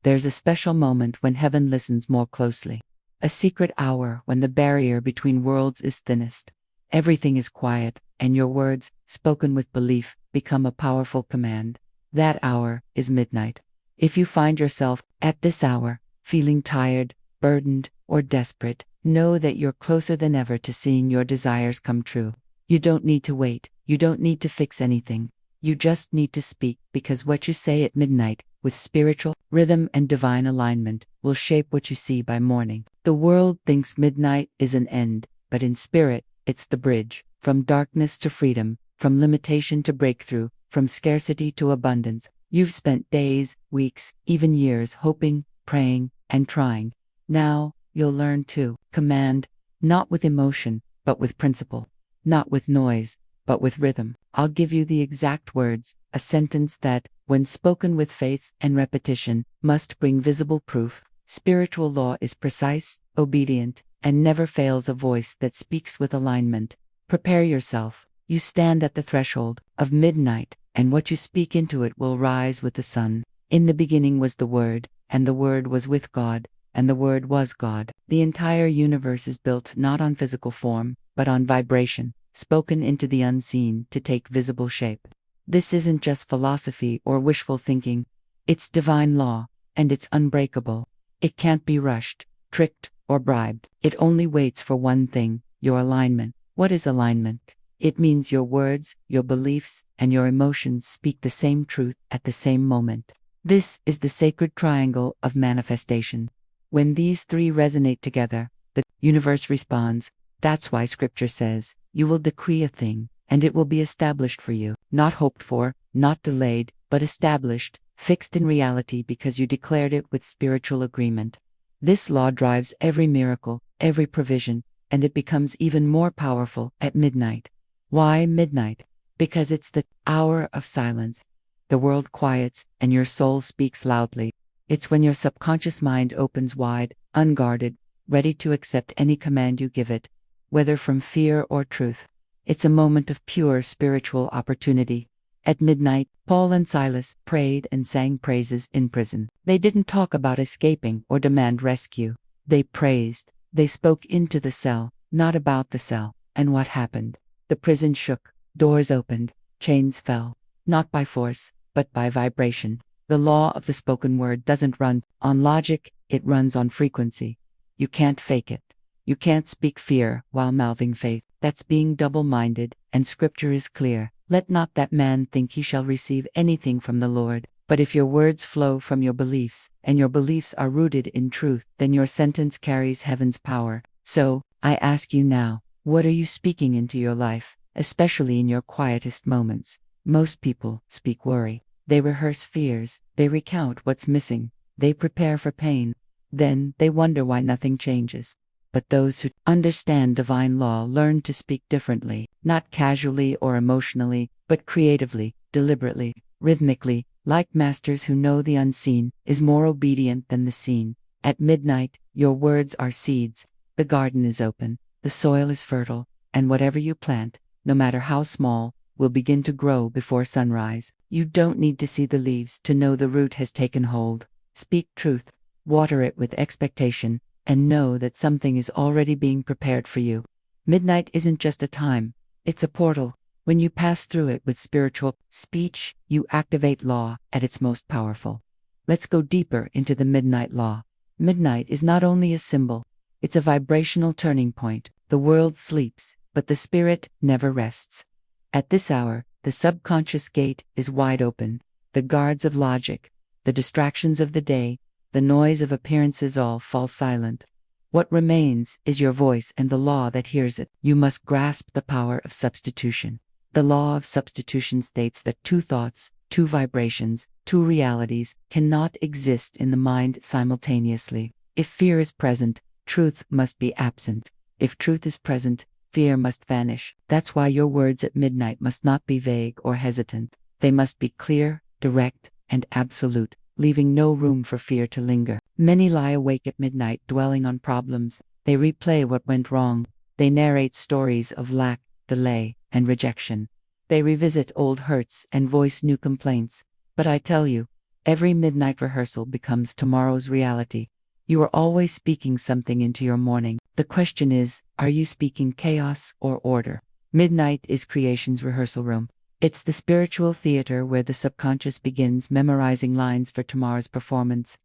there's a special moment when heaven listens more closely. A secret hour when the barrier between worlds is thinnest. Everything is quiet, and your words, spoken with belief, become a powerful command. That hour is midnight. If you find yourself, at this hour, feeling tired, burdened, or desperate, know that you're closer than ever to seeing your desires come true. You don't need to wait. You don't need to fix anything. You just need to speak, because what you say at midnight, with spiritual rhythm and divine alignment, will shape what you see by morning. The world thinks midnight is an end, but in spirit, it's the bridge, from darkness to freedom, from limitation to breakthrough, from scarcity to abundance. You've spent days, weeks, even years hoping, praying, and trying. Now, you'll learn to command, not with emotion, but with principle, not with noise, but with rhythm. I'll give you the exact words, a sentence that, when spoken with faith and repetition, must bring visible proof. Spiritual law is precise, obedient, and never fails a voice that speaks with alignment. Prepare yourself. You stand at the threshold of midnight, and what you speak into it will rise with the sun. In the beginning was the Word, and the Word was with God, and the Word was God. The entire universe is built not on physical form, but on vibration, spoken into the unseen to take visible shape. This isn't just philosophy or wishful thinking. It's divine law, and it's unbreakable. It can't be rushed, tricked, or bribed. It only waits for one thing: your alignment. What is alignment? It means your words, your beliefs, and your emotions speak the same truth at the same moment. This is the sacred triangle of manifestation. When these three resonate together, the universe responds. That's why Scripture says, "You will decree a thing, and it will be established for you." Not hoped for, not delayed, but established, fixed in reality because you declared it with spiritual agreement. This law drives every miracle, every provision, and it becomes even more powerful at midnight. Why midnight? Because it's the hour of silence. The world quiets, and your soul speaks loudly. It's when your subconscious mind opens wide, unguarded, ready to accept any command you give it, whether from fear or truth. It's a moment of pure spiritual opportunity. At midnight, Paul and Silas prayed and sang praises in prison. They didn't talk about escaping or demand rescue. They praised. They spoke into the cell, not about the cell. And what happened? The prison shook, doors opened, chains fell, not by force, but by vibration. The law of the spoken word doesn't run on logic, it runs on frequency. You can't fake it. You can't speak fear while mouthing faith. That's being double-minded, and Scripture is clear. Let not that man think he shall receive anything from the Lord. But if your words flow from your beliefs, and your beliefs are rooted in truth, then your sentence carries heaven's power. So, I ask you now, what are you speaking into your life, especially in your quietest moments? Most people speak worry. They rehearse fears. They recount what's missing. They prepare for pain. Then, they wonder why nothing changes. But those who understand divine law learn to speak differently, not casually or emotionally, but creatively, deliberately, rhythmically, like masters who know the unseen is more obedient than the seen. At midnight, your words are seeds. The garden is open, the soil is fertile, and whatever you plant, no matter how small, will begin to grow before sunrise. You don't need to see the leaves to know the root has taken hold. Speak truth, water it with expectation, and know that something is already being prepared for you. Midnight isn't just a time, it's a portal. When you pass through it with spiritual speech, you activate law at its most powerful. Let's go deeper into the midnight law. Midnight is not only a symbol, it's a vibrational turning point. The world sleeps, but the spirit never rests. At this hour, the subconscious gate is wide open. The guards of logic, the distractions of the day, the noise of appearances all fall silent. What remains is your voice and the law that hears it. You must grasp the power of substitution. The law of substitution states that two thoughts, two vibrations, two realities cannot exist in the mind simultaneously. If fear is present, truth must be absent. If truth is present, fear must vanish. That's why your words at midnight must not be vague or hesitant. They must be clear, direct, and absolute, leaving no room for fear to linger. Many lie awake at midnight dwelling on problems. They replay what went wrong. They narrate stories of lack, delay, and rejection. They revisit old hurts and voice new complaints. But I tell you, Every midnight rehearsal becomes tomorrow's reality. You are always speaking something into your morning. The question is, are you speaking chaos or order? Midnight is creation's rehearsal room. It's the spiritual theater where the subconscious begins memorizing lines for tomorrow's performance.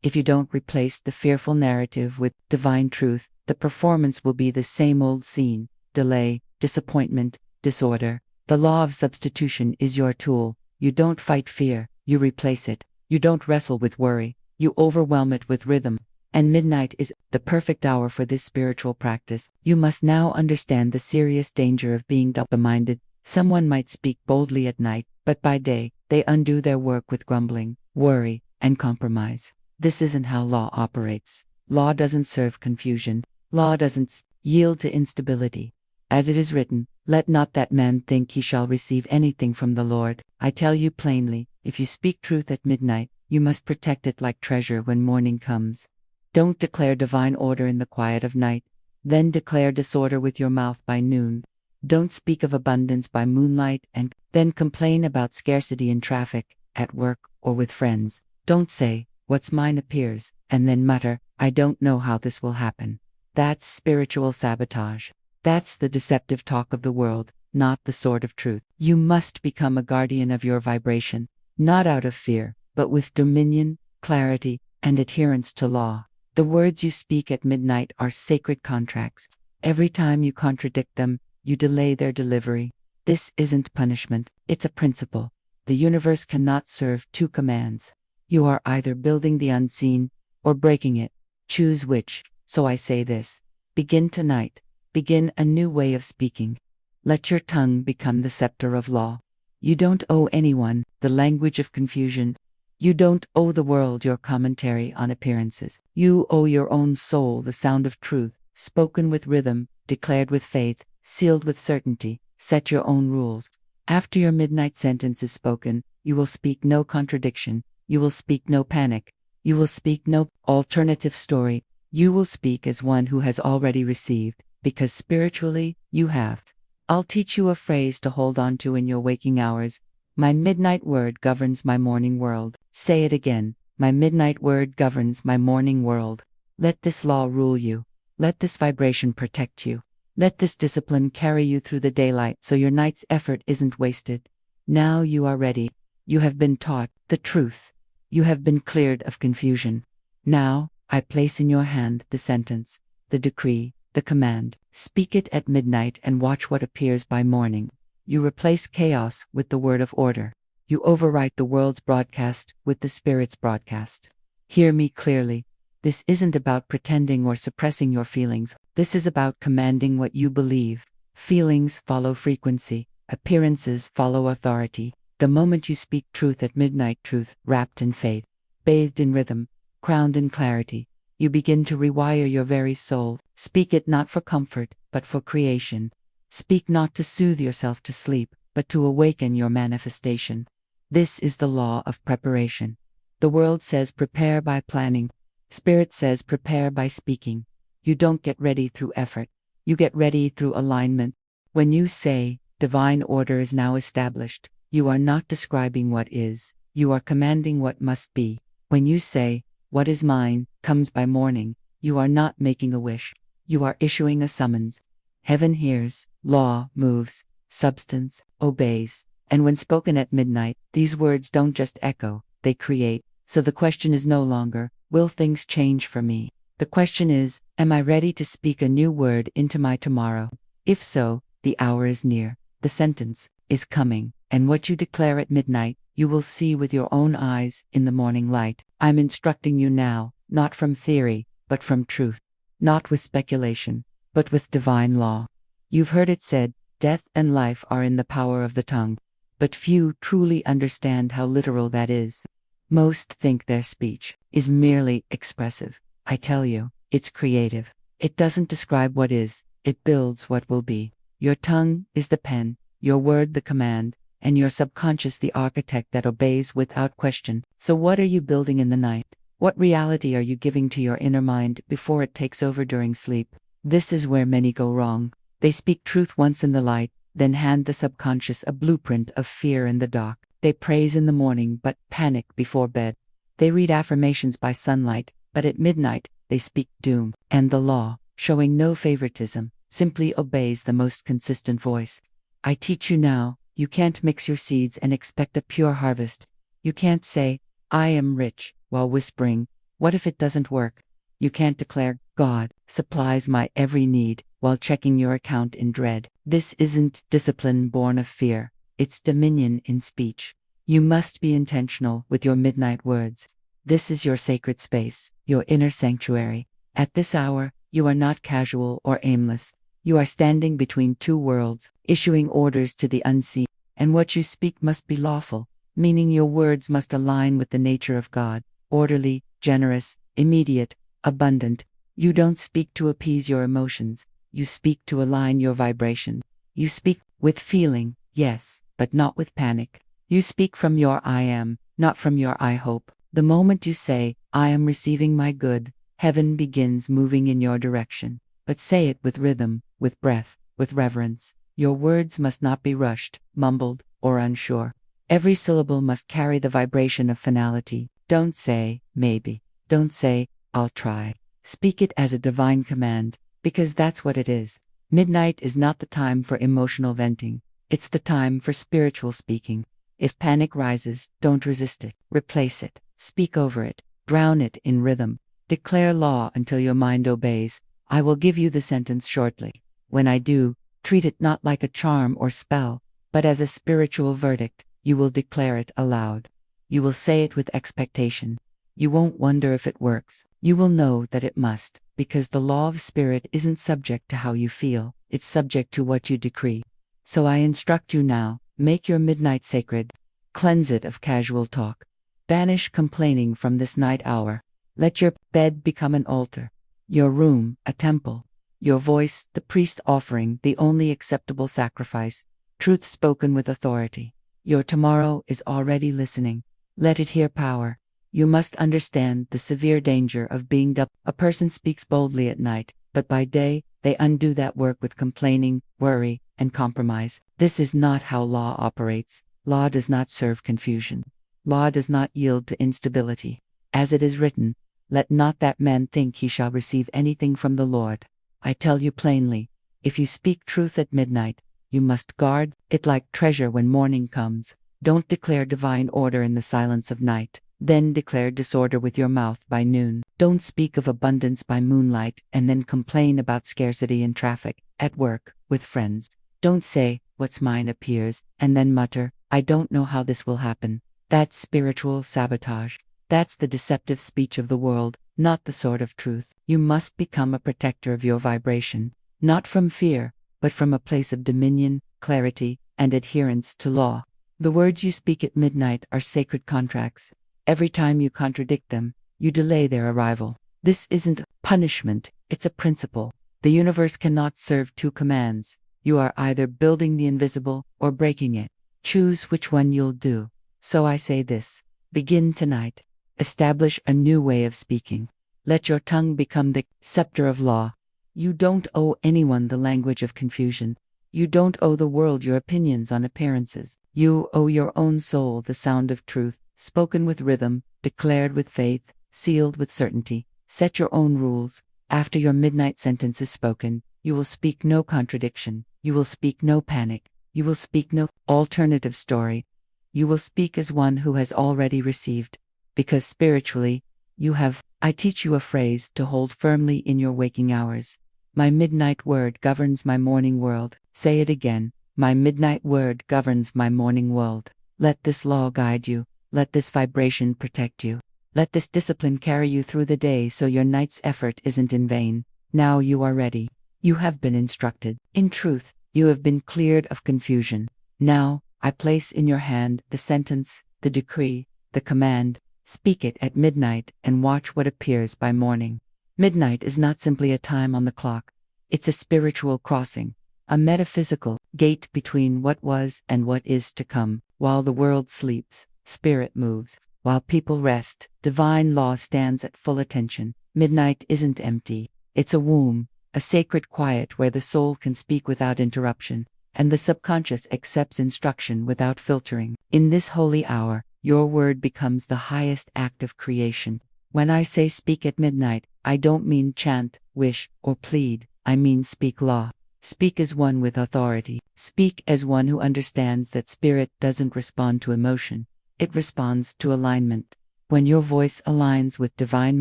If you don't replace the fearful narrative with divine truth, the performance will be the same old scene: delay, disappointment, disorder. The law of substitution is your tool. You don't fight fear, you replace it. You don't wrestle with worry, you overwhelm it with rhythm. And midnight is the perfect hour for this spiritual practice. You must now understand the serious danger of being double-minded. Someone might speak boldly at night, but by day, they undo their work with grumbling, worry, and compromise. This isn't how law operates. Law doesn't serve confusion. Law doesn't yield to instability. As it is written, let not that man think he shall receive anything from the Lord. I tell you plainly, if you speak truth at midnight, you must protect it like treasure when morning comes. Don't declare divine order in the quiet of night, then declare disorder with your mouth by noon. Don't speak of abundance by moonlight and then complain about scarcity in traffic, at work, or with friends. Don't say, what's mine appears, and then mutter, I don't know how this will happen. That's spiritual sabotage. That's the deceptive talk of the world, not the sword of truth. You must become a guardian of your vibration, not out of fear, but with dominion, clarity, and adherence to law. The words you speak at midnight are sacred contracts. Every time you contradict them, you delay their delivery. This isn't punishment, it's a principle. The universe cannot serve two commands. You are either building the unseen or breaking it. Choose which. So I say this: begin tonight. Begin a new way of speaking. Let your tongue become the scepter of law. You don't owe anyone the language of confusion. You don't owe the world your commentary on appearances. You owe your own soul the sound of truth, spoken with rhythm, declared with faith, sealed with certainty. Set your own rules. After your midnight sentence is spoken, you will speak no contradiction. You will speak no panic. You will speak no alternative story. You will speak as one who has already received, because spiritually, you have. I'll teach you a phrase to hold on to in your waking hours. My midnight word governs my morning world. Say it again. My midnight word governs my morning world. Let this law rule you. Let this vibration protect you. Let this discipline carry you through the daylight so your night's effort isn't wasted. Now you are ready. You have been taught the truth. You have been cleared of confusion. Now, I place in your hand the sentence, the decree, the command. Speak it at midnight and watch what appears by morning. You replace chaos with the word of order. You overwrite the world's broadcast with the Spirit's broadcast. Hear me clearly. This isn't about pretending or suppressing your feelings. This is about commanding what you believe. Feelings follow frequency. Appearances follow authority. The moment you speak truth at midnight, truth wrapped in faith, bathed in rhythm, crowned in clarity, you begin to rewire your very soul. Speak it not for comfort, but for creation. Speak not to soothe yourself to sleep, but to awaken your manifestation. This is the law of preparation. The world says prepare by planning. Spirit says prepare by speaking. You don't get ready through effort. You get ready through alignment. When you say, divine order is now established, you are not describing what is, you are commanding what must be. When you say, what is mine, comes by morning, you are not making a wish, you are issuing a summons. Heaven hears, law moves, substance obeys, and when spoken at midnight, these words don't just echo, they create. So the question is no longer, will things change for me? The question is, am I ready to speak a new word into my tomorrow? If so, the hour is near, the sentence is coming, and what you declare at midnight, you will see with your own eyes in the morning light. I'm instructing you now, not from theory, but from truth, not with speculation, but with divine law. You've heard it said, death and life are in the power of the tongue, but few truly understand how literal that is. Most think their speech is merely expressive. I tell you, it's creative. It doesn't describe what is, it builds what will be. Your tongue is the pen, your word the command, and your subconscious the architect that obeys without question. So what are you building in the night? What reality are you giving to your inner mind before it takes over during sleep? This is where many go wrong. They speak truth once in the light, then hand the subconscious a blueprint of fear in the dark. They praise in the morning but panic before bed. They read affirmations by sunlight, but at midnight they speak doom. And the law, showing no favoritism, simply obeys the most consistent voice. I teach you now, you can't mix your seeds and expect a pure harvest. You can't say, I am rich, while whispering, what if it doesn't work? You can't declare, God supplies my every need, while checking your account in dread. This isn't discipline born of fear, it's dominion in speech. You must be intentional with your midnight words. This is your sacred space, your inner sanctuary. At this hour, you are not casual or aimless. You are standing between two worlds, issuing orders to the unseen, and what you speak must be lawful, meaning your words must align with the nature of God, orderly, generous, immediate, abundant. You don't speak to appease your emotions, you speak to align your vibration. You speak with feeling, yes, but not with panic. You speak from your I am, not from your I hope. The moment you say, I am receiving my good, heaven begins moving in your direction. But say it with rhythm, with breath, with reverence. Your words must not be rushed, mumbled, or unsure. Every syllable must carry the vibration of finality. Don't say, maybe. Don't say, I'll try. Speak it as a divine command, because that's what it is. Midnight is not the time for emotional venting. It's the time for spiritual speaking. If panic rises, don't resist it. Replace it. Speak over it. Drown it in rhythm. Declare law until your mind obeys. I will give you the sentence shortly. When I do, treat it not like a charm or spell, but as a spiritual verdict. You will declare it aloud. You will say it with expectation. You won't wonder if it works. You will know that it must, because the law of spirit isn't subject to how you feel, it's subject to what you decree. So I instruct you now, make your midnight sacred. Cleanse it of casual talk. Banish complaining from this night hour. Let your bed become an altar. Your room, a temple. Your voice, the priest offering the only acceptable sacrifice. Truth spoken with authority. Your tomorrow is already listening. Let it hear power. You must understand the severe danger of being dull. A person speaks boldly at night, but by day, they undo that work with complaining, worry, and compromise. This is not how law operates. Law does not serve confusion. Law does not yield to instability. As it is written, let not that man think he shall receive anything from the Lord. I tell you plainly, if you speak truth at midnight, you must guard it like treasure when morning comes. Don't declare divine order in the silence of night, then declare disorder with your mouth by noon. Don't speak of abundance by moonlight and then complain about scarcity in traffic, at work, with friends. Don't say, what's mine appears, and then mutter, I don't know how this will happen. That's spiritual sabotage. That's the deceptive speech of the world, not the sword of truth. You must become a protector of your vibration, not from fear, but from a place of dominion, clarity, and adherence to law. The words you speak at midnight are sacred contracts. Every time you contradict them, you delay their arrival. This isn't punishment, it's a principle. The universe cannot serve two commands. You are either building the invisible or breaking it. Choose which one you'll do. So I say this. Begin tonight. Establish a new way of speaking. Let your tongue become the scepter of law. You don't owe anyone the language of confusion. You don't owe the world your opinions on appearances. You owe your own soul the sound of truth, spoken with rhythm, declared with faith, sealed with certainty. Set your own rules. After your midnight sentence is spoken, you will speak no contradiction. You will speak no panic. You will speak no alternative story. You will speak as one who has already received. Because spiritually, you have. I teach you a phrase to hold firmly in your waking hours. My midnight word governs my morning world. Say it again. My midnight word governs my morning world. Let this law guide you. Let this vibration protect you. Let this discipline carry you through the day so your night's effort isn't in vain. Now you are ready. You have been instructed. In truth, you have been cleared of confusion. Now, I place in your hand the sentence, the decree, the command. Speak it at midnight and watch what appears by morning. Midnight is not simply a time on the clock. It's a spiritual crossing, a metaphysical gate between what was and what is to come. While the world sleeps, spirit moves. While people rest, divine law stands at full attention. Midnight isn't empty. It's a womb, a sacred quiet where the soul can speak without interruption. and the subconscious accepts instruction without filtering. In this holy hour, your word becomes the highest act of creation. When I say speak at midnight, I don't mean chant, wish, or plead. I mean speak law. Speak as one with authority. Speak as one who understands that spirit doesn't respond to emotion. It responds to alignment. When your voice aligns with divine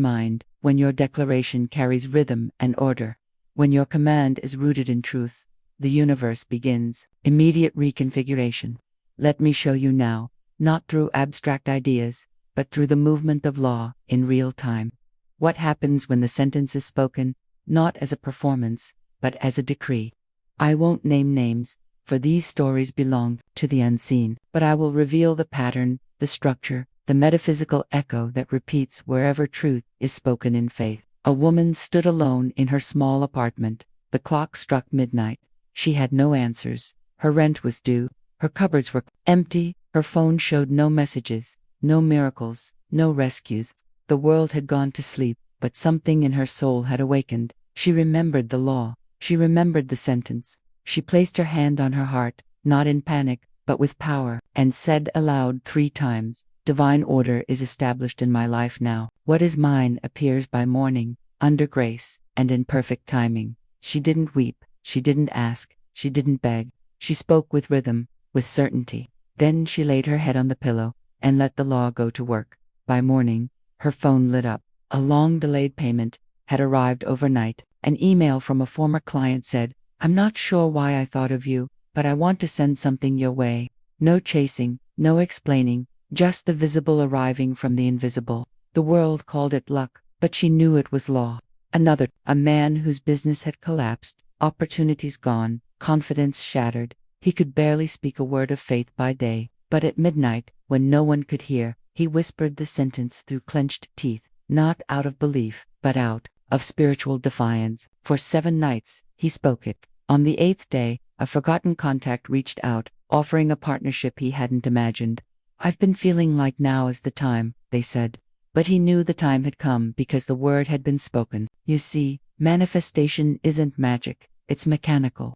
mind, when your declaration carries rhythm and order, when your command is rooted in truth, the universe begins immediate reconfiguration. Let me show you now, not through abstract ideas, but through the movement of law in real time. What happens when the sentence is spoken, not as a performance, but as a decree? I won't name names, for these stories belong to the unseen, but I will reveal the pattern, the structure, the metaphysical echo that repeats wherever truth is spoken in faith. A woman stood alone in her small apartment. The clock struck midnight. She had no answers. Her rent was due. Her cupboards were empty. Her phone showed no messages, no miracles, no rescues. The world had gone to sleep, but something in her soul had awakened. She remembered the law. She remembered the sentence. She placed her hand on her heart, not in panic, but with power, and said aloud 3 times, "Divine order is established in my life now. What is mine appears by morning, under grace, and in perfect timing." She didn't weep. She didn't ask. She didn't beg. She spoke with rhythm, with certainty. Then she laid her head on the pillow, and let the law go to work. By morning, her phone lit up. A long-delayed payment had arrived overnight. An email from a former client said, "I'm not sure why I thought of you, but I want to send something your way." No chasing, no explaining, just the visible arriving from the invisible. The world called it luck, but she knew it was law. Another, a man whose business had collapsed, opportunities gone, confidence shattered. He could barely speak a word of faith by day, but at midnight, when no one could hear, he whispered the sentence through clenched teeth, not out of belief, but out of spiritual defiance. For 7 nights, he spoke it. On the 8th day, a forgotten contact reached out, offering a partnership he hadn't imagined. "I've been feeling like now is the time," they said. But he knew the time had come because the word had been spoken. You see, manifestation isn't magic, it's mechanical.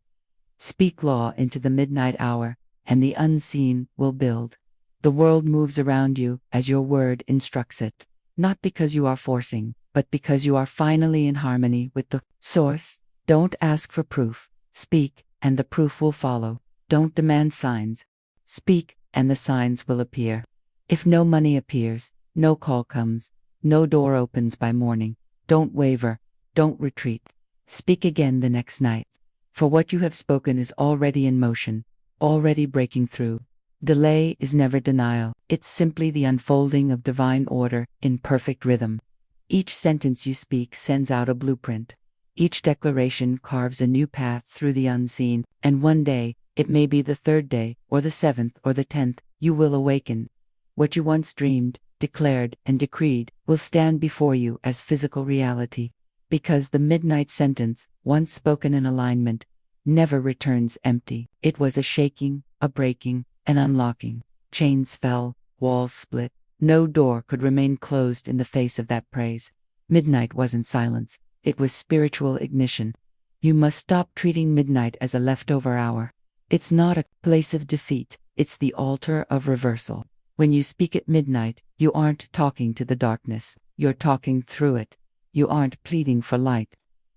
Speak law into the midnight hour, and the unseen will build. The world moves around you as your word instructs it, not because you are forcing, but because you are finally in harmony with the source. Don't ask for proof. Speak, and the proof will follow. Don't demand signs. Speak, and the signs will appear. If no money appears, no call comes, no door opens by morning, don't waver, don't retreat. Speak again the next night. For what you have spoken is already in motion, already breaking through. Delay is never denial. It's simply the unfolding of divine order in perfect rhythm. Each sentence you speak sends out a blueprint. Each declaration carves a new path through the unseen, and one day, it may be the 3rd day, or the 7th, or the 10th, you will awaken. What you once dreamed, declared, and decreed will stand before you as physical reality, because the midnight sentence, once spoken in alignment, never returns empty. It was a shaking, a breaking, an unlocking. Chains fell, walls split. No door could remain closed in the face of that praise. Midnight wasn't silence, it was spiritual ignition. You must stop treating midnight as a leftover hour. It's not a place of defeat, it's the altar of reversal. When you speak at midnight, you aren't talking to the darkness, you're talking through it. You aren't pleading for light,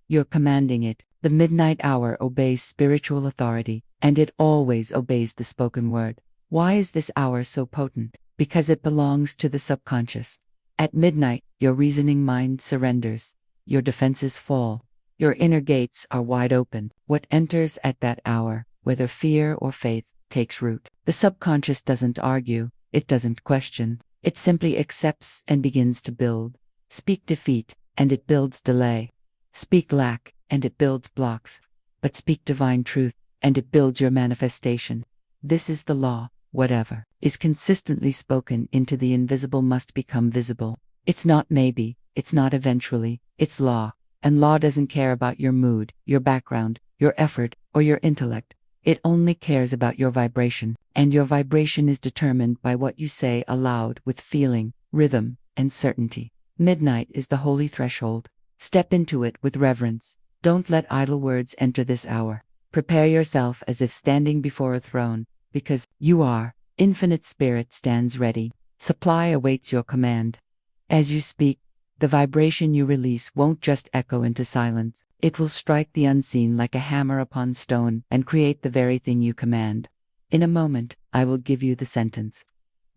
you're commanding it. The midnight hour obeys spiritual authority, and it always obeys the spoken word. Why is this hour so potent? Because it belongs to the subconscious. At midnight, your reasoning mind surrenders. Your defenses fall. Your inner gates are wide open. What enters at that hour, whether fear or faith, takes root. The subconscious doesn't argue. It doesn't question. It simply accepts and begins to build. Speak defeat, and it builds delay. Speak lack, and it builds blocks. But speak divine truth, and it builds your manifestation. This is the law. Whatever is consistently spoken into the invisible must become visible. It's not maybe, it's not eventually, it's law. And law doesn't care about your mood, your background, your effort, or your intellect. It only cares about your vibration, and your vibration is determined by what you say aloud with feeling, rhythm, and certainty. Midnight is the holy threshold. Step into it with reverence. Don't let idle words enter this hour. Prepare yourself as if standing before a throne, because you are. Infinite Spirit stands ready. Supply awaits your command. As you speak, the vibration you release won't just echo into silence. It will strike the unseen like a hammer upon stone and create the very thing you command. In a moment, I will give you the sentence.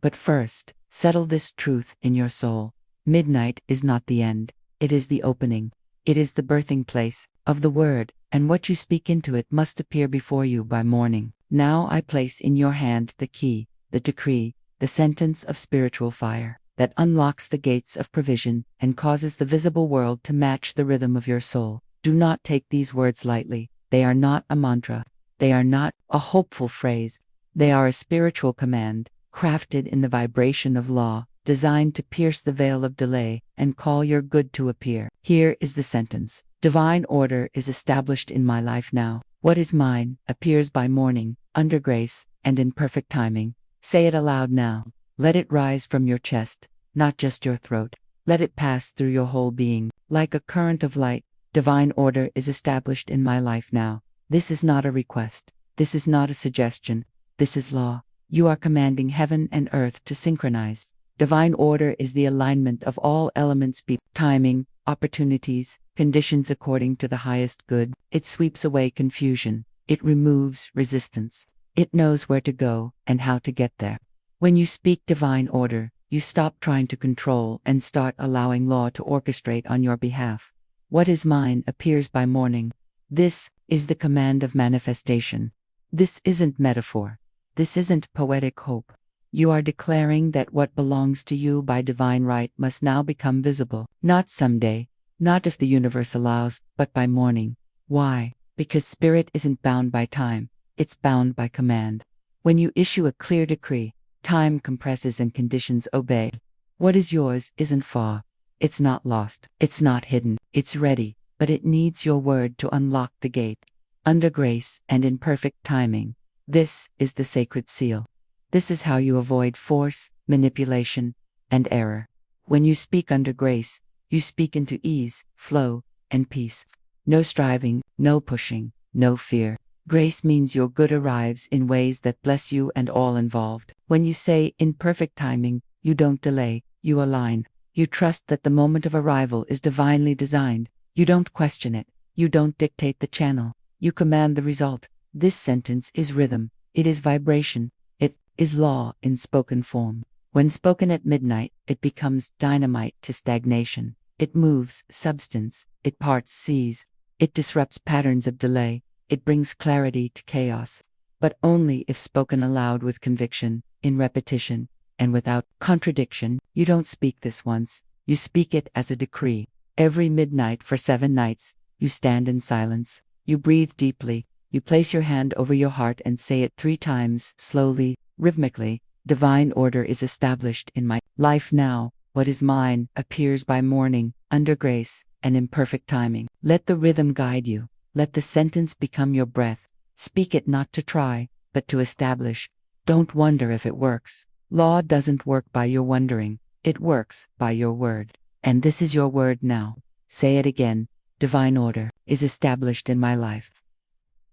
But first, settle this truth in your soul. Midnight is not the end. It is the opening. It is the birthing place of the word, and what you speak into it must appear before you by morning. Now I place in your hand the key, the decree, the sentence of spiritual fire that unlocks the gates of provision and causes the visible world to match the rhythm of your soul. Do not take these words lightly. They are not a mantra. They are not a hopeful phrase. They are a spiritual command, crafted in the vibration of law, designed to pierce the veil of delay and call your good to appear. Here is the sentence. Divine order is established in my life now. What is mine appears by morning, under grace, and in perfect timing. Say it aloud now. Let it rise from your chest, not just your throat. Let it pass through your whole being. Like a current of light, divine order is established in my life now. This is not a request. This is not a suggestion. This is law. You are commanding heaven and earth to synchronize. Divine order is the alignment of all elements, timing, opportunities, conditions according to the highest good. It sweeps away confusion. It removes resistance. It knows where to go and how to get there. When you speak divine order, you stop trying to control and start allowing law to orchestrate on your behalf. What is mine appears by morning. This is the command of manifestation. This isn't metaphor. This isn't poetic hope. You are declaring that what belongs to you by divine right must now become visible. Not someday, not if the universe allows, but by morning. Why? Because spirit isn't bound by time. It's bound by command. When you issue a clear decree, time compresses and conditions obey. What is yours isn't far. It's not lost. It's not hidden. It's ready, but it needs your word to unlock the gate. Under grace and in perfect timing. This is the sacred seal. This is how you avoid force, manipulation, and error. When you speak under grace, you speak into ease, flow, and peace. No striving, no pushing, no fear. Grace means your good arrives in ways that bless you and all involved. When you say in perfect timing, you don't delay, you align. You trust that the moment of arrival is divinely designed. You don't question it. You don't dictate the channel. You command the result. This sentence is rhythm. It is vibration. It is law in spoken form. When spoken at midnight, it becomes dynamite to stagnation. It moves substance. It parts seas. It disrupts patterns of delay. It brings clarity to chaos. But only if spoken aloud with conviction, in repetition, and without contradiction. You don't speak this once. You speak it as a decree. Every midnight for 7 nights, you stand in silence. You breathe deeply. You place your hand over your heart and say it 3 times, slowly, rhythmically. Divine order is established in my life now. What is mine appears by morning, under grace, and in perfect timing. Let the rhythm guide you. Let the sentence become your breath. Speak it not to try, but to establish. Don't wonder if it works. Law doesn't work by your wondering. It works by your word. And this is your word now. Say it again. Divine order is established in my life.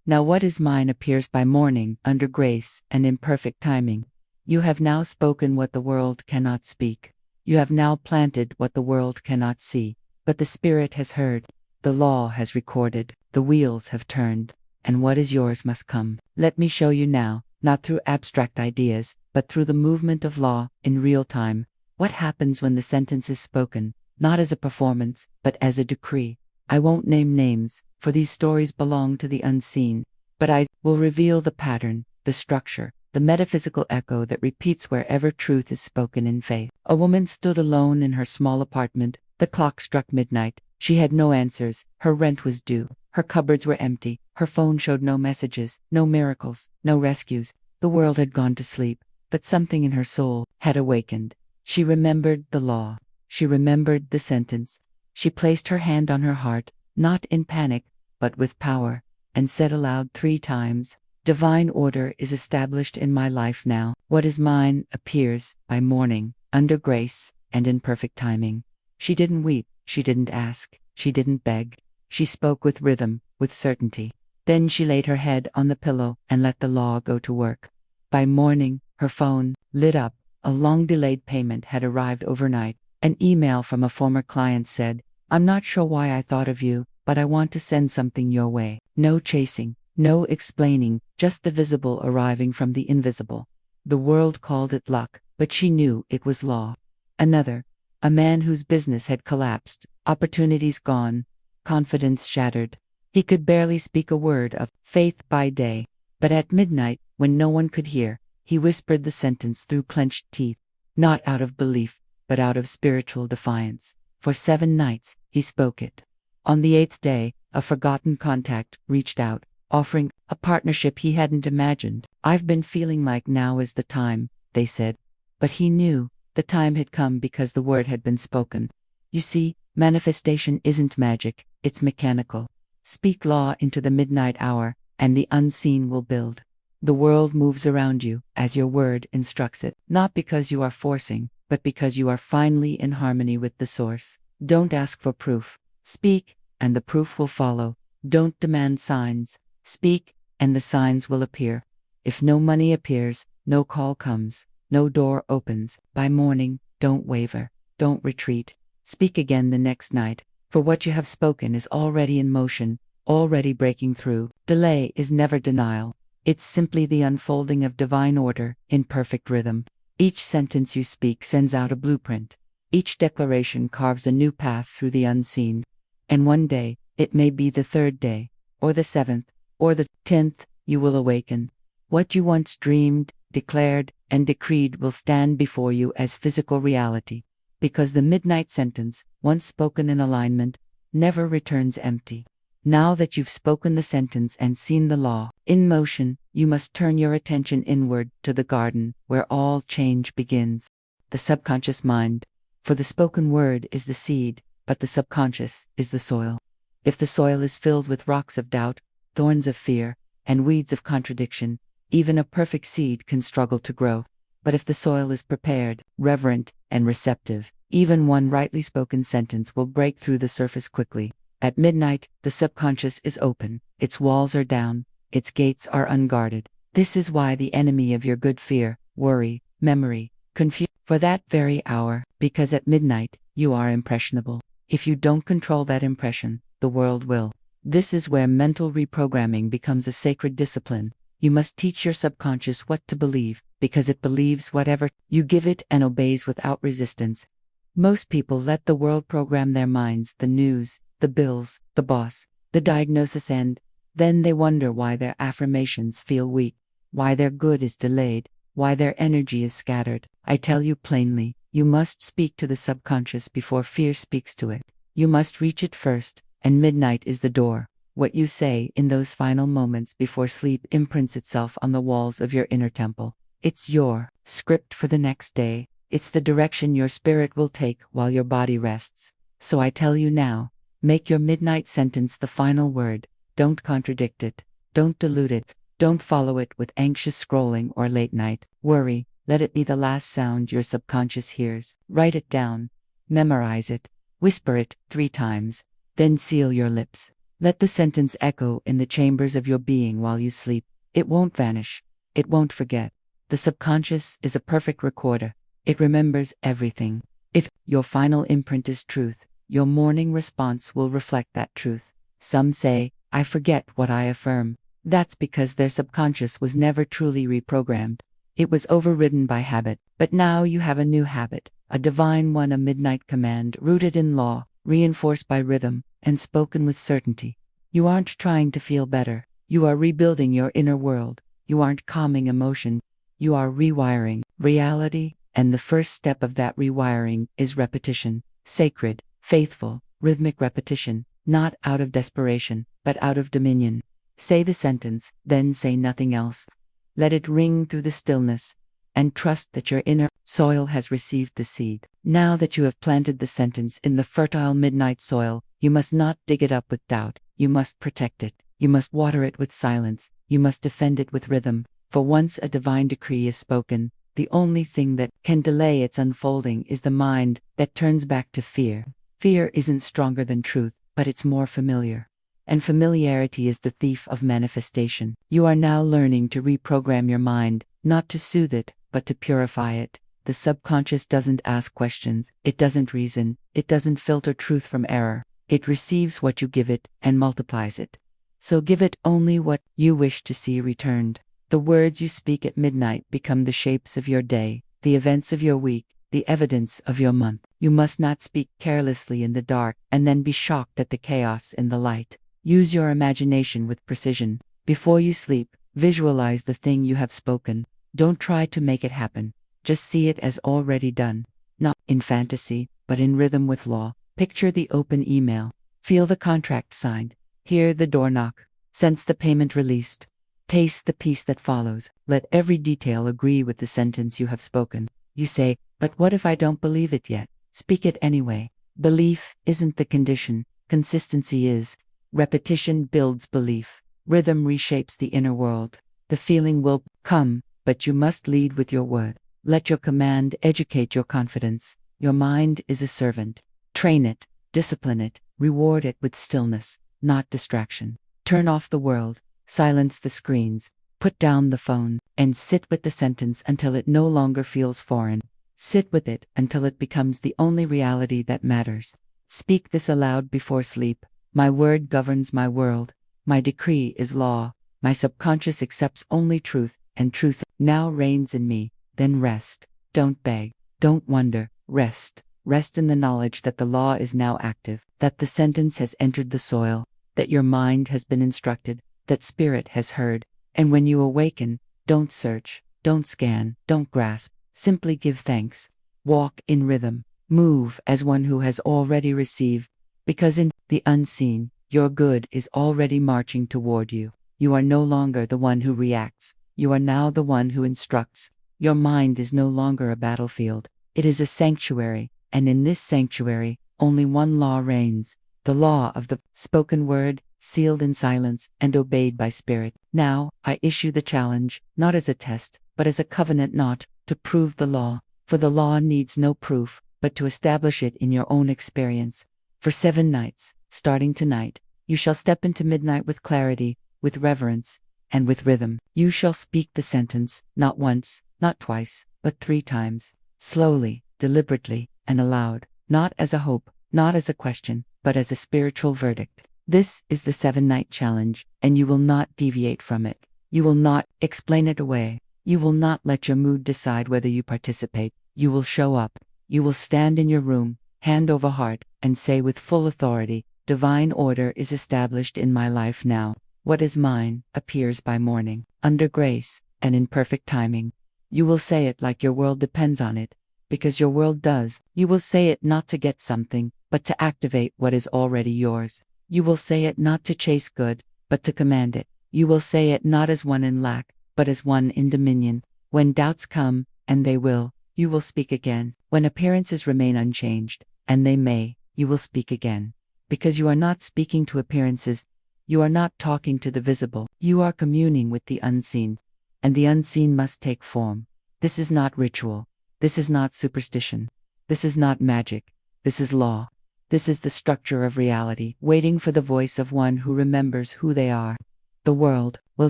Now what is mine appears by morning, under grace, and in perfect timing. You have now spoken what the world cannot speak. You have now planted what the world cannot see. But the Spirit has heard. The law has recorded. The wheels have turned. And what is yours must come. Let me show you now, not through abstract ideas, but through the movement of law, in real time. What happens when the sentence is spoken, not as a performance, but as a decree. I won't name names, for these stories belong to the unseen. But I will reveal the pattern, the structure, the metaphysical echo that repeats wherever truth is spoken in faith. A woman stood alone in her small apartment. The clock struck midnight. She had no answers. Her rent was due. Her cupboards were empty. Her phone showed no messages, no miracles, no rescues. The world had gone to sleep, but something in her soul had awakened. She remembered the law. She remembered the sentence. She placed her hand on her heart, not in panic, but with power, and said aloud 3 times, Divine order is established in my life now. What is mine appears by morning, under grace, and in perfect timing. She didn't weep. She didn't ask. She didn't beg. She spoke with rhythm, with certainty. Then she laid her head on the pillow and let the law go to work. By morning, her phone lit up. A long-delayed payment had arrived overnight. An email from a former client said, "I'm not sure why I thought of you, but I want to send something your way." No chasing, no explaining, just the visible arriving from the invisible. The world called it luck, but she knew it was law. Another, a man whose business had collapsed, opportunities gone, confidence shattered. He could barely speak a word of faith by day, but at midnight, when no one could hear, he whispered the sentence through clenched teeth, not out of belief, but out of spiritual defiance. For 7 nights, he spoke it. On the 8th day, a forgotten contact reached out, offering a partnership he hadn't imagined. "I've been feeling like now is the time," they said. But he knew the time had come because the word had been spoken. You see, manifestation isn't magic, it's mechanical. Speak law into the midnight hour, and the unseen will build. The world moves around you as your word instructs it, not because you are forcing, but because you are finally in harmony with the source. Don't ask for proof. Speak, and the proof will follow. Don't demand signs. Speak, and the signs will appear. If no money appears, no call comes, no door opens. By morning, don't waver, don't retreat. Speak again the next night, for what you have spoken is already in motion, already breaking through. Delay is never denial. It's simply the unfolding of divine order in perfect rhythm. Each sentence you speak sends out a blueprint. Each declaration carves a new path through the unseen. And one day, it may be the 3rd day, or the 7th, or the 10th, you will awaken. What you once dreamed, declared, and decreed will stand before you as physical reality. Because the midnight sentence, once spoken in alignment, never returns empty. Now that you've spoken the sentence and seen the law in motion, you must turn your attention inward to the garden where all change begins. The subconscious mind. For the spoken word is the seed, but the subconscious is the soil. If the soil is filled with rocks of doubt, thorns of fear, and weeds of contradiction, even a perfect seed can struggle to grow. But if the soil is prepared, reverent, and receptive, even one rightly spoken sentence will break through the surface quickly. At midnight, the subconscious is open, its walls are down, its gates are unguarded. This is why the enemy of your good fear, worry, memory, confusion, for that very hour, because at midnight, you are impressionable. If you don't control that impression, the world will. This is where mental reprogramming becomes a sacred discipline. You must teach your subconscious what to believe, because it believes whatever you give it and obeys without resistance. Most people let the world program their minds, the news, the bills, the boss, the diagnosis, and then they wonder why their affirmations feel weak, why their good is delayed, why their energy is scattered. I tell you plainly, you must speak to the subconscious before fear speaks to it. You must reach it first, and midnight is the door. What you say in those final moments before sleep imprints itself on the walls of your inner temple. It's your script for the next day. It's the direction your spirit will take while your body rests. So I tell you now, make your midnight sentence the final word. Don't contradict it. Don't dilute it. Don't follow it with anxious scrolling or late night worry. Let it be the last sound your subconscious hears. Write it down. Memorize it. Whisper it 3 times. Then seal your lips. Let the sentence echo in the chambers of your being while you sleep. It won't vanish. It won't forget. The subconscious is a perfect recorder. It remembers everything. If your final imprint is truth, your morning response will reflect that truth. Some say, "I forget what I affirm." That's because their subconscious was never truly reprogrammed. It was overridden by habit. But now you have a new habit, a divine one, a midnight command rooted in law, reinforced by rhythm, and spoken with certainty. You aren't trying to feel better. You are rebuilding your inner world. You aren't calming emotion. You are rewiring reality, and the first step of that rewiring is repetition. Sacred, faithful, rhythmic repetition, not out of desperation, but out of dominion. Say the sentence, then say nothing else. Let it ring through the stillness, and trust that your inner soil has received the seed. Now that you have planted the sentence in the fertile midnight soil, you must not dig it up with doubt. You must protect it. You must water it with silence. You must defend it with rhythm. For once a divine decree is spoken, the only thing that can delay its unfolding is the mind that turns back to fear. Fear isn't stronger than truth, but it's more familiar. and familiarity is the thief of manifestation. You are now learning to reprogram your mind, not to soothe it, but to purify it. The subconscious doesn't ask questions, it doesn't reason, it doesn't filter truth from error. It receives what you give it and multiplies it. So give it only what you wish to see returned. The words you speak at midnight become the shapes of your day, the events of your week, the evidence of your month. You must not speak carelessly in the dark and then be shocked at the chaos in the light. Use your imagination with precision. Before you sleep, visualize the thing you have spoken. Don't try to make it happen. Just see it as already done. Not in fantasy, but in rhythm with law. Picture the open email. Feel the contract signed. Hear the door knock. Sense the payment released. Taste the peace that follows. Let every detail agree with the sentence you have spoken. You say, but what if I don't believe it yet? Speak it anyway. Belief isn't the condition. Consistency is. Repetition builds belief. Rhythm reshapes the inner world. The feeling will come, but you must lead with your word. Let your command educate your confidence. Your mind is a servant. Train it, discipline it, reward it with stillness, not distraction. Turn off the world, silence the screens, put down the phone, and sit with the sentence until it no longer feels foreign. Sit with it until it becomes the only reality that matters. Speak this aloud before sleep. My word governs my world. My decree is law. My subconscious accepts only truth, and truth now reigns in me. Then rest. Don't beg. Don't wonder. Rest. Rest in the knowledge that the law is now active, that the sentence has entered the soil, that your mind has been instructed, that spirit has heard. And when you awaken, don't search, don't scan, don't grasp. Simply give thanks. Walk in rhythm. Move as one who has already received. Because in the unseen, your good is already marching toward you. You are no longer the one who reacts. You are now the one who instructs. Your mind is no longer a battlefield. It is a sanctuary, and in this sanctuary, only one law reigns. The law of the spoken word, sealed in silence and obeyed by spirit. Now, I issue the challenge, not as a test, but as a covenant not to prove the law, for the law needs no proof, but to establish it in your own experience. For 7 nights, starting tonight, you shall step into midnight with clarity, with reverence, and with rhythm. You shall speak the sentence, not once, not twice, but 3 times, slowly, deliberately, and aloud, not as a hope, not as a question, but as a spiritual verdict. This is the 7-night challenge, and you will not deviate from it. You will not explain it away. You will not let your mood decide whether you participate. You will show up. You will stand in your room, hand over heart, and say with full authority, divine order is established in my life now. What is mine appears by morning, under grace, and in perfect timing. You will say it like your world depends on it, because your world does. You will say it not to get something, but to activate what is already yours. You will say it not to chase good, but to command it. You will say it not as one in lack, but as one in dominion. When doubts come, and they will, you will speak again. When appearances remain unchanged, and they may, you will speak again. Because you are not speaking to appearances, you are not talking to the visible. You are communing with the unseen, and the unseen must take form. This is not ritual. This is not superstition. This is not magic. This is law. This is the structure of reality, waiting for the voice of one who remembers who they are. The world will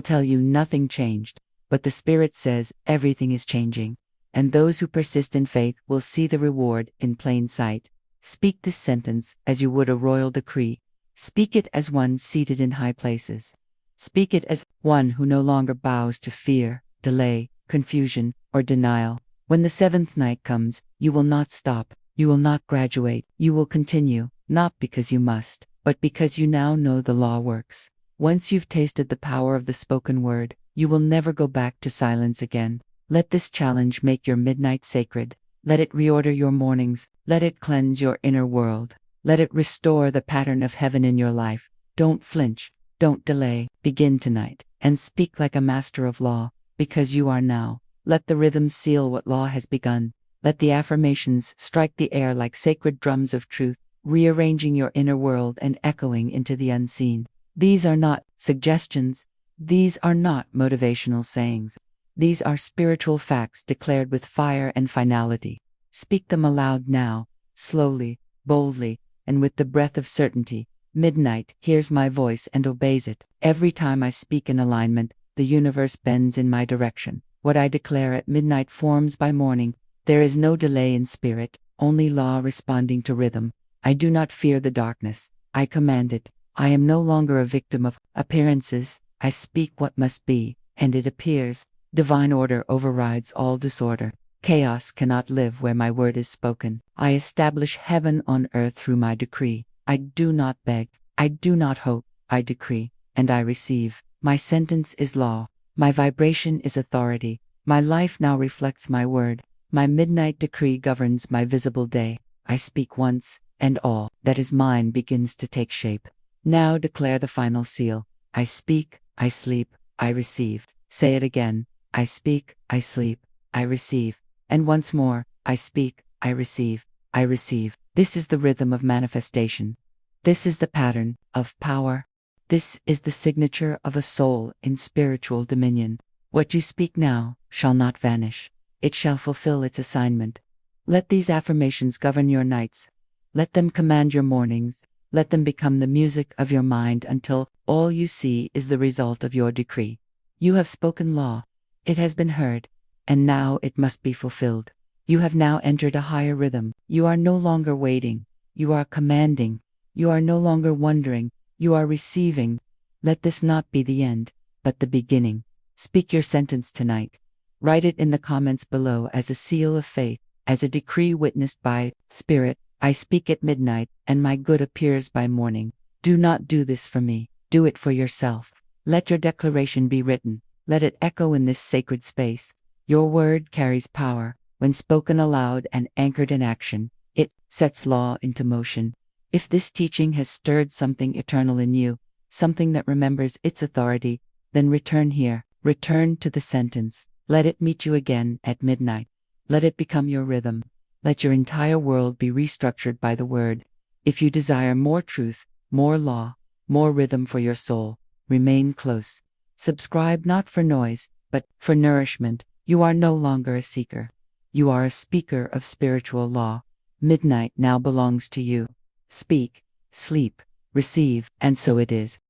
tell you nothing changed, but the Spirit says everything is changing, and those who persist in faith will see the reward in plain sight. Speak this sentence as you would a royal decree. Speak it as one seated in high places. Speak it as one who no longer bows to fear, delay, confusion, or denial. When the 7th night comes, you will not stop. You will not graduate. You will continue, not because you must, but because you now know the law works. Once you've tasted the power of the spoken word, you will never go back to silence again. Let this challenge make your midnight sacred. Let it reorder your mornings. Let it cleanse your inner world. Let it restore the pattern of heaven in your life. Don't flinch. Don't delay. Begin tonight, and speak like a master of law, because you are now. Let the rhythm seal what law has begun. Let the affirmations strike the air like sacred drums of truth, rearranging your inner world and echoing into the unseen. These are not suggestions. These are not motivational sayings. These are spiritual facts declared with fire and finality. Speak them aloud now, slowly, boldly, and with the breath of certainty, Midnight hears my voice and obeys it. Every time I speak in alignment, the universe bends in my direction. What I declare at midnight forms by morning. There is no delay in spirit, only law responding to rhythm. I do not fear the darkness. I command it. I am no longer a victim of appearances. I speak what must be, and it appears. Divine order overrides all disorder. Chaos cannot live where my word is spoken. I establish heaven on earth through my decree. I do not beg. I do not hope. I decree, and I receive. My sentence is law. My vibration is authority. My life now reflects my word. My midnight decree governs my visible day. I speak once, and all that is mine begins to take shape. Now declare the final seal. I speak, I sleep, I receive. Say it again. I speak, I sleep, I receive. And once more, I speak, I receive, I receive. This is the rhythm of manifestation. This is the pattern of power. This is the signature of a soul in spiritual dominion. What you speak now shall not vanish. It shall fulfill its assignment. Let these affirmations govern your nights. Let them command your mornings. Let them become the music of your mind until all you see is the result of your decree. You have spoken law. It has been heard. And now it must be fulfilled. You have now entered a higher rhythm. You are no longer waiting. You are commanding. You are no longer wondering. You are receiving. Let this not be the end, but the beginning. Speak your sentence tonight. Write it in the comments below as a seal of faith, as a decree witnessed by Spirit. I speak at midnight, and my good appears by morning. Do not do this for me. Do it for yourself. Let your declaration be written. Let it echo in this sacred space. Your word carries power. When spoken aloud and anchored in action, it sets law into motion. If this teaching has stirred something eternal in you, something that remembers its authority, then return here. Return to the sentence. Let it meet you again at midnight. Let it become your rhythm. Let your entire world be restructured by the word. If you desire more truth, more law, more rhythm for your soul, remain close. Subscribe not for noise, but for nourishment. You are no longer a seeker. You are a speaker of spiritual law. Midnight now belongs to you. Speak, sleep, receive, and so it is.